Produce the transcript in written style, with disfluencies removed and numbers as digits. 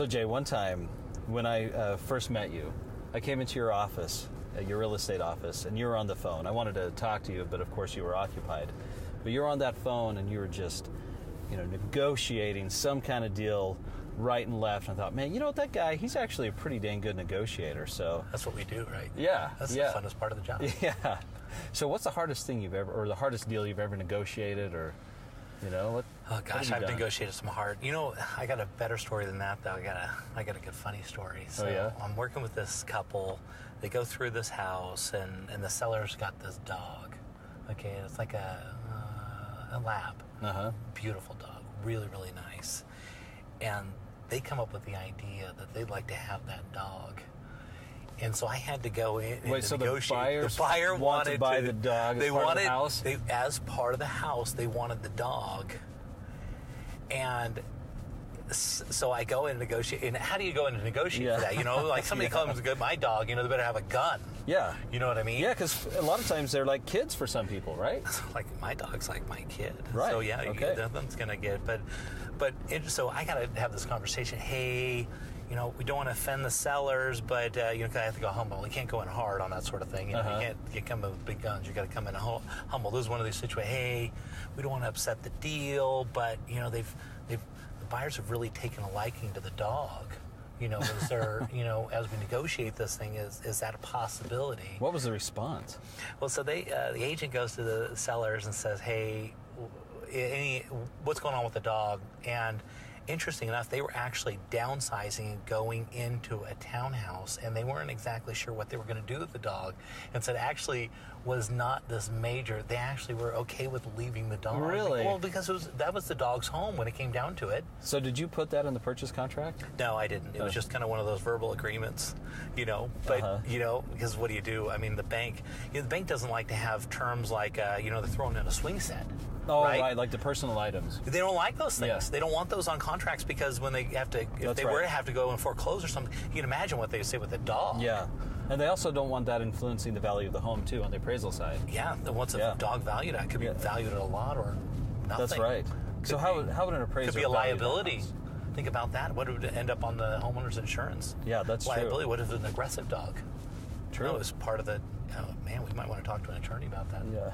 So Jay, one time when I first met you, I came into your office, your real estate office, and you were on the phone. I wanted to talk to you, but of course you were occupied. But you were on that phone and you were just, negotiating some kind of deal right and left. And I thought, man, you know what, that guy, he's actually a pretty dang good negotiator. So that's what we do, right? Yeah. That's the funnest part of the job. Yeah. So what's the hardest thing you've ever, or the hardest deal you've ever negotiated, or, what? Oh gosh, I've negotiated some hard. I got a better story than that, though. I got a good funny story. So I'm working with this couple. They go through this house, and the seller's got this dog. Okay, it's like a lab. Beautiful dog, really, really nice. And they come up with the idea that they'd like to have that dog. And so I had to go in and negotiate. The buyer wanted to buy the dog as part of the house? As part of the house, they wanted the dog. And so I go in and negotiate. And how do you go in and negotiate for that? Like somebody comes to get my dog, they better have a gun. Yeah. You know what I mean? Yeah, because a lot of times they're like kids for some people, right? Like my dog's like my kid. Right. So nothing's going to get. So I got to have this conversation. Hey, we don't want to offend the sellers, but I have to go humble. We can't go in hard on that sort of thing. You can't come in with big guns. You got to come in humble. This is one of these situations. Hey, we don't want to upset the deal, but the buyers have really taken a liking to the dog. Is there, as we negotiate this thing, is that a possibility? What was the response? Well, so the agent goes to the sellers and says, hey, what's going on with the dog? And interesting enough, they were actually downsizing and going into a townhouse, and they weren't exactly sure what they were going to do with the dog. And so it actually was not this major. They actually were okay with leaving the dog. Really? Well, because that was the dog's home when it came down to it. So did you put that in the purchase contract? No, I didn't. It was just kind of one of those verbal agreements, But, because what do you do? I mean, the bank doesn't like to have terms like, they're throwing in a swing set. Oh, right, like the personal items. They don't like those things. Yeah. They don't want those on contracts because when they have to, if they were to have to go and foreclose or something, you can imagine what they would say with a dog. Yeah, and they also don't want that influencing the value of the home too on the appraisal side. Yeah, what's a dog valued at? Could be valued at a lot or nothing. That's right. So how would an appraiser? Could be a liability. Think about that. What would end up on the homeowner's insurance? Yeah, that's liability. What if it's an aggressive dog? True. No, it's part of the. Oh man, we might want to talk to an attorney about that. Yeah.